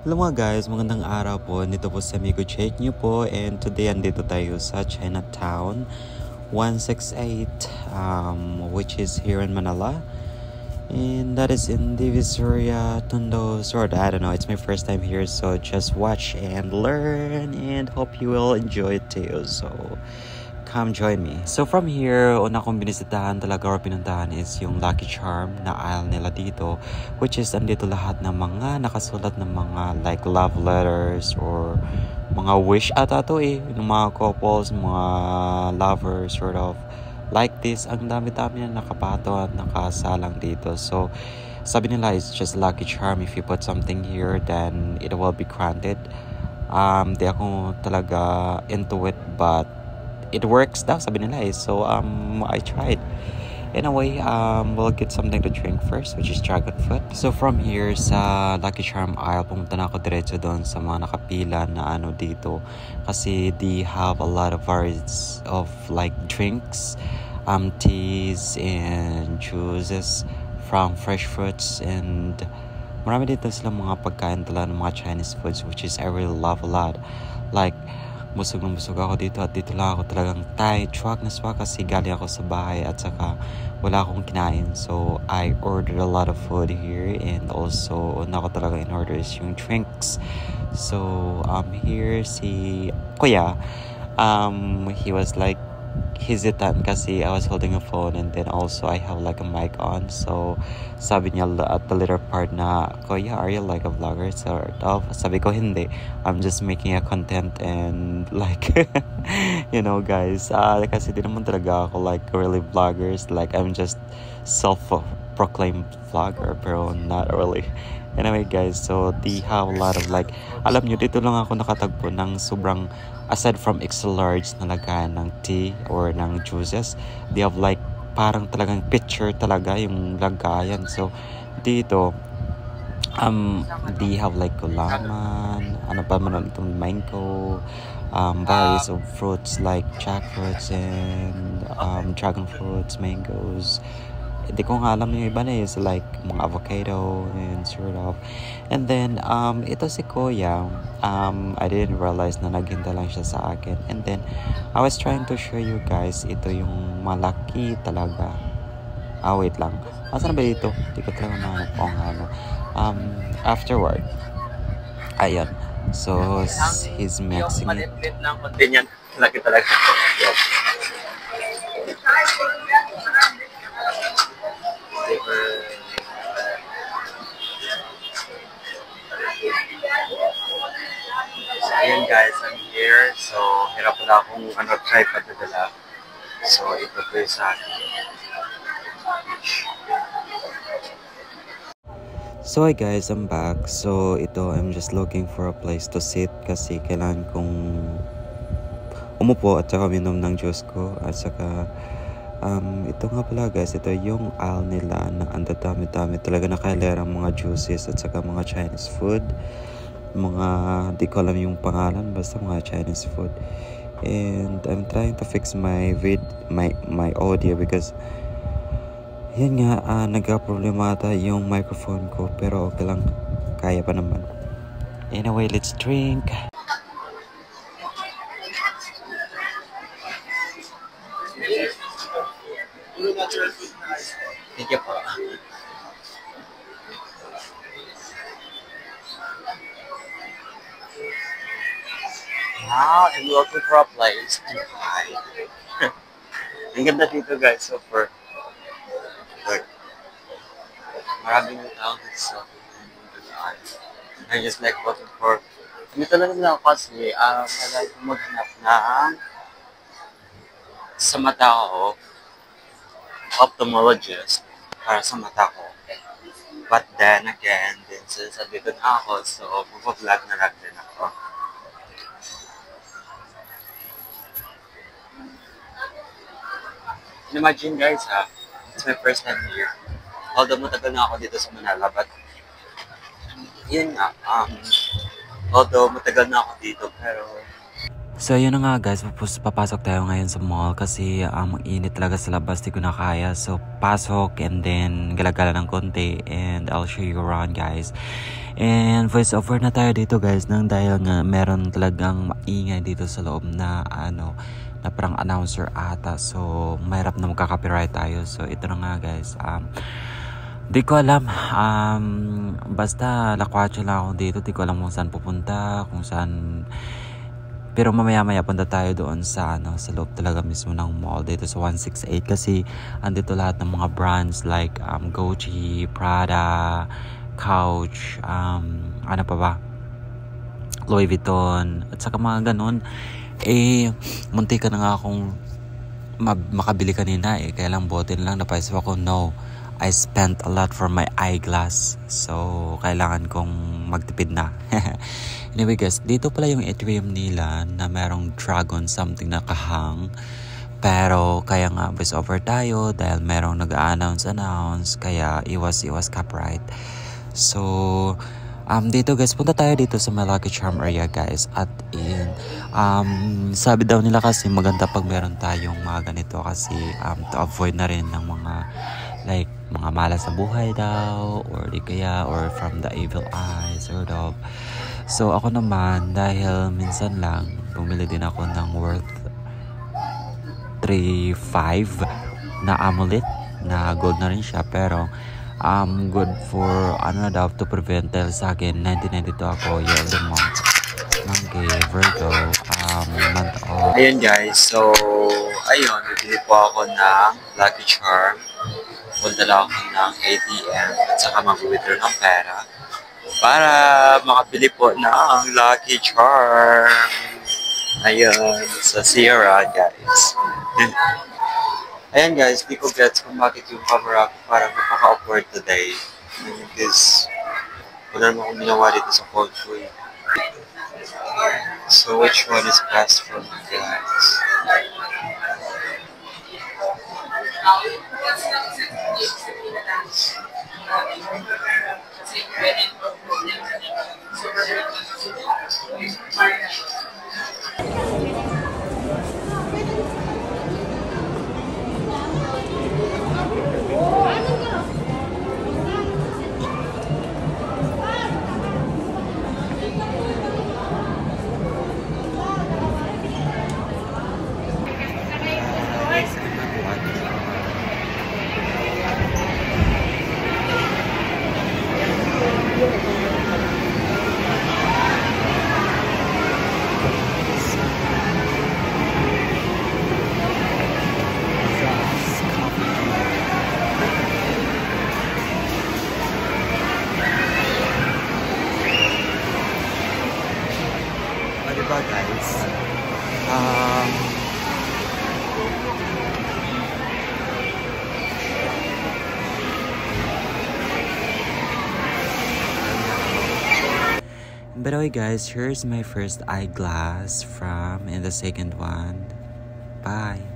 Hello mga guys, magandang araw po. Dito po sa Amigo Jake niyo po, and today andito tayo sa Chinatown 168, which is here in Manila. And that is in Divisoria, Tondo, sort of. I don't know, it's my first time here, so just watch and learn and hope you will enjoy it too. So come join me. So from here, una kong binisitahan talaga or pinuntahan is yung Lucky Charm na aisle nila dito, which is andito lahat ng mga nakasulat ng mga like love letters or mga wish ata to ng mga couples, mga lovers sort of like this. Ang dami-dami na nakapato at nakasalang dito. So sabi nila it's just Lucky Charm. If you put something here, then it will be granted. Di ako talaga into it, but it works daw sabi nila so I tried. Anyway, we'll get something to drink first, which is dragon fruit. So from here sa Lucky Charm aisle, pumunta na ako diretso doon sa mga nakapila na ano dito, kasi they have a lot of varieties of like drinks, teas and juices from fresh fruits, and marami dito sila mga pagkain talaga ng mga Chinese foods, which is I really love a lot. Like busog na busog ako dito, at dito lang ako talagang swak na swak kasi galing ako sa bahay at saka wala akong kinain. So I ordered a lot of food here, and also una ko talaga in order is yung drinks. So here si Kuya, he was like hesitant kasi I was holding a phone, and then also I have like a mic on. So sabi niya at the later part na, Kuya, are you like a vlogger? Sort of. Sabi ko, hindi. I'm just making a content, and like, you know guys, kasi di naman talaga ako like really vloggers. Like I'm just self-proclaimed vlogger, pero not really. Anyway guys, so they have a lot of like, alam nyo, dito lang ako nakatagpo ng sobrang, aside from extra large na lagayan ng tea or ng juices, they have like parang talagang picture talaga yung lagayan. So dito they have like gulaman, ano pa man itong mango, varieties of fruits like jackfruits and dragon fruits, mangoes. Hindi ko nga alam yung iba na is like mga avocado and sort of. And then ito si Kuya, I didn't realize na naghintay lang siya sa akin. And then I was trying to show you guys, ito yung malaki talaga. Wait lang, asan ba dito? Hindi ko talaga mahanap kung ano. Afterward, ayan, so he's mixing it. Maliit lang konti yan. Laki talaga. So, ayan guys, I'm here. So, hirap pala akong tripod na dala. So, ito po yung sa akin. So hi guys, I'm back. So ito, I'm just looking for a place to sit kasi kailangan kong umupo at saka minom ng juice ko. At saka ito nga pala guys, ito yung aisle nila na ang dami-dami talaga nakahilerang mga juices at saka mga Chinese food. Mga di ko alam yung pangalan, basta mga Chinese food. And I'm trying to fix my audio because yan nga, nagka-problema ata yung microphone ko, pero okay lang, kaya pa naman. Anyway, let's drink. Thank you po. Now, I'm looking for a place to hide. Ang ganda dito guys, so for like, maraming tao dito sa I just like looking for, dito lang naman ako kasi, kailangan ko maghanap ng sa mata ko, ophthalmologist para sa mata ko. But then again, din since dito na ako, so mag-vlog na lang din ako. Imagine guys it's my first time here. Although matagal na ako dito sa Manila, but yun nga, although matagal na ako dito, pero So yun na nga guys, papasok tayo ngayon sa mall kasi ang init talaga sa labas, di ko na kaya. So pasok and then galagala ng konti and I'll show you around guys. And voice over na tayo dito guys nang dahil nga meron talagang maingay dito sa loob na na parang announcer ata. So mahirap na magka-copyright tayo. So ito na nga guys. Di ko alam, basta lakwatsa lang ako dito, di ko alam kung saan pupunta, kung saan. Pero mamaya-maya punta tayo doon sa sa loob talaga mismo ng mall dito sa 168 kasi andito lahat ng mga brands like Gucci, Prada, Coach, ano pa ba? Louis Vuitton at saka mga ganun. Munti ka na nga akong makabili kanina kaya lang botin lang napaisip ako, no, I spent a lot for my eyeglass. So, kailangan kong magtipid na. Anyway guys, dito pala yung atrium nila na merong dragon something na kahang. Pero kaya nga voice over tayo dahil merong nag-announce kaya iwas copyright. So, dito guys, punta tayo dito sa my Lucky Charm area guys. At sabi daw nila kasi maganda pag meron tayong mga ganito kasi to avoid na rin ng mga like mga malas sa buhay daw or di kaya or from the evil eye sort of. So ako naman dahil minsan lang bumili din ako ng worth 3.5 na amulet na gold na rin siya pero good for daw to prevent dahil sa akin 1992 ako year of the month ng Virgo month of. Ayun guys, so ayun, bibili po ako ng Lucky Charm. Punta lang ako ng ATM at saka mag-withdraw ng pera para makabili po ng Lucky Charm. Ayun, sa Sierra guys. Ayan guys, di ko gets kung bakit yung camera ko parang napaka-awkward today. Because wala naman akong ginawa dito sa phone ko eh. So which one is best for me guys? Diba guys? By the way guys, here's my first eyeglass from and the second one. Bye.